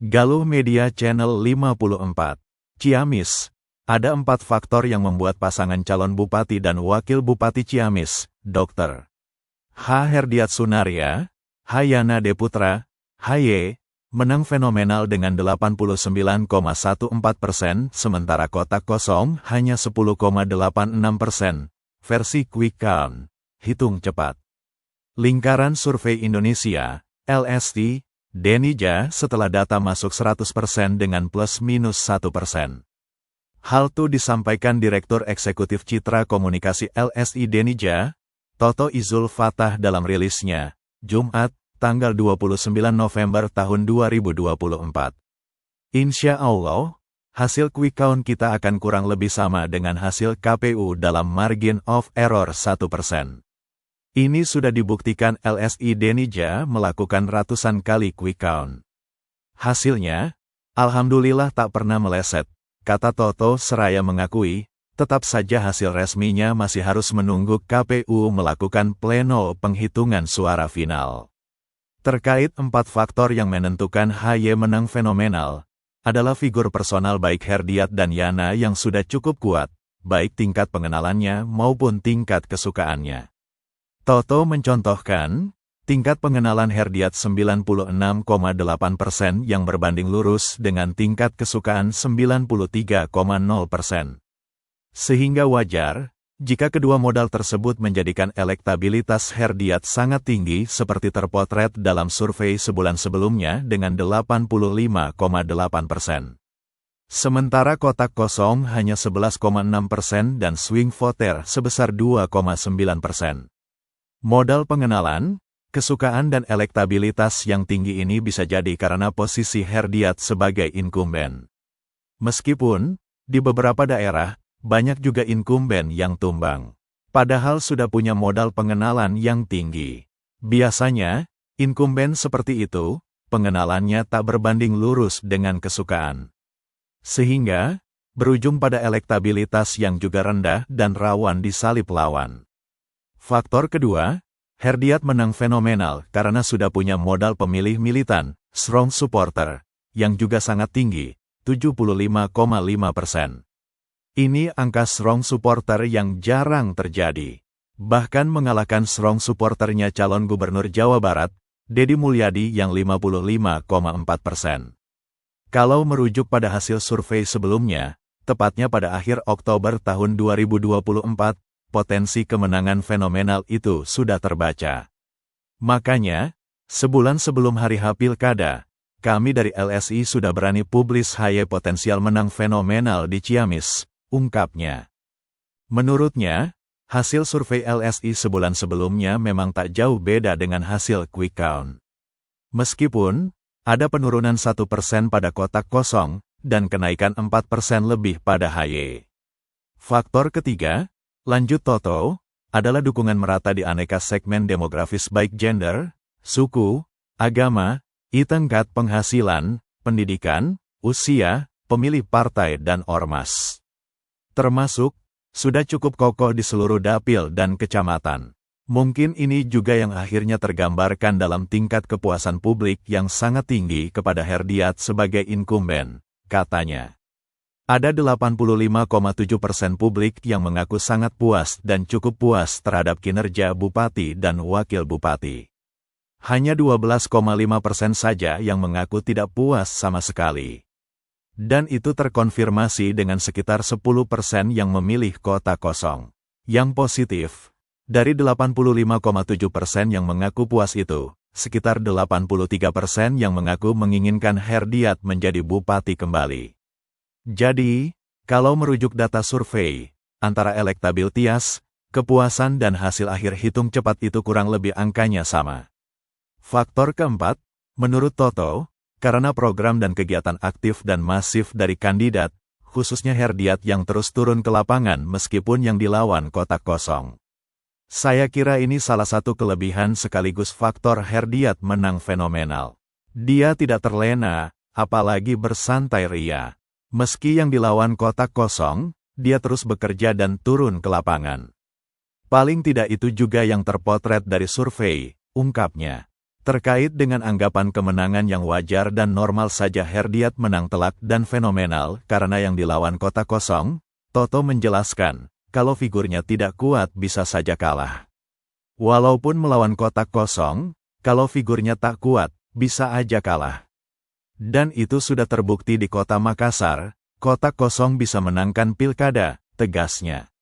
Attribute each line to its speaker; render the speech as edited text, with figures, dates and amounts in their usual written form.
Speaker 1: Galuh Media Channel 54. Ciamis. Ada 4 faktor yang membuat pasangan calon bupati dan wakil bupati Ciamis, Dr. H. Herdiat Sunaria, Hayana Deputra, HY, menang fenomenal dengan 89,14%, sementara kotak kosong hanya 10,86%. Versi Quick Count. Hitung cepat. Lingkaran Survei Indonesia, LSI, Denija setelah data masuk 100% dengan plus minus 1%. Hal itu disampaikan Direktur Eksekutif Citra Komunikasi LSI Denija, Toto Izul Fatah dalam rilisnya, Jumat, tanggal 29 November tahun 2024. Insya Allah, hasil quick count kita akan kurang lebih sama dengan hasil KPU dalam margin of error 1%. Ini sudah dibuktikan LSI Denija melakukan ratusan kali quick count. Hasilnya, alhamdulillah tak pernah meleset, kata Toto seraya mengakui, tetap saja hasil resminya masih harus menunggu KPU melakukan pleno penghitungan suara final. Terkait 4 faktor yang menentukan HY menang fenomenal, adalah figur personal baik Herdiat dan Yana yang sudah cukup kuat, baik tingkat pengenalannya maupun tingkat kesukaannya. Toto mencontohkan, tingkat pengenalan Herdiat 96,8% yang berbanding lurus dengan tingkat kesukaan 93,0%. Sehingga wajar, jika kedua modal tersebut menjadikan elektabilitas Herdiat sangat tinggi seperti terpotret dalam survei sebulan sebelumnya dengan 85,8%. Sementara kotak kosong hanya 11,6% dan swing voter sebesar 2,9%. Modal pengenalan, kesukaan dan elektabilitas yang tinggi ini bisa jadi karena posisi Herdiat sebagai incumbent. Meskipun, di beberapa daerah, banyak juga incumbent yang tumbang. Padahal sudah punya modal pengenalan yang tinggi. Biasanya, incumbent seperti itu, pengenalannya tak berbanding lurus dengan kesukaan. Sehingga, berujung pada elektabilitas yang juga rendah dan rawan disalip lawan. Faktor kedua, Herdiat menang fenomenal karena sudah punya modal pemilih militan, strong supporter, yang juga sangat tinggi, 75,5%. Ini angka strong supporter yang jarang terjadi. Bahkan mengalahkan strong supporternya calon gubernur Jawa Barat, Deddy Mulyadi yang 55,4%. Kalau merujuk pada hasil survei sebelumnya, tepatnya pada akhir Oktober tahun 2024, potensi kemenangan fenomenal itu sudah terbaca. Makanya, sebulan sebelum hari H Pilkada, kami dari LSI sudah berani publis HY potensial menang fenomenal di Ciamis, ungkapnya. Menurutnya, hasil survei LSI sebulan sebelumnya memang tak jauh beda dengan hasil quick count. Meskipun, ada penurunan 1% pada kotak kosong, dan kenaikan 4% lebih pada HY. Faktor ketiga, lanjut Toto, adalah dukungan merata di aneka segmen demografis baik gender, suku, agama, tingkat penghasilan, pendidikan, usia, pemilih partai dan ormas. Termasuk, sudah cukup kokoh di seluruh dapil dan kecamatan. Mungkin ini juga yang akhirnya tergambarkan dalam tingkat kepuasan publik yang sangat tinggi kepada Herdiat sebagai incumbent, katanya. Ada 85,7% publik yang mengaku sangat puas dan cukup puas terhadap kinerja bupati dan wakil bupati. Hanya 12,5% saja yang mengaku tidak puas sama sekali. Dan itu terkonfirmasi dengan sekitar 10% yang memilih kotak kosong. Yang positif, dari 85,7% yang mengaku puas itu, sekitar 83% yang mengaku menginginkan Herdiat menjadi bupati kembali. Jadi, kalau merujuk data survei, antara elektabilitas, kepuasan dan hasil akhir hitung cepat itu kurang lebih angkanya sama. Faktor keempat, menurut Toto, karena program dan kegiatan aktif dan masif dari kandidat, khususnya Herdiat yang terus turun ke lapangan meskipun yang dilawan kotak kosong. Saya kira ini salah satu kelebihan sekaligus faktor Herdiat menang fenomenal. Dia tidak terlena, apalagi bersantai ria. Meski yang dilawan kotak kosong, dia terus bekerja dan turun ke lapangan. Paling tidak itu juga yang terpotret dari survei, ungkapnya. Terkait dengan anggapan kemenangan yang wajar dan normal saja Herdiat menang telak dan fenomenal karena yang dilawan kota kosong, Toto menjelaskan, kalau figurnya tidak kuat bisa saja kalah. Walaupun melawan kota kosong, kalau figurnya tak kuat, bisa aja kalah. Dan itu sudah terbukti di kota Makassar, kota kosong bisa menangkan pilkada, tegasnya.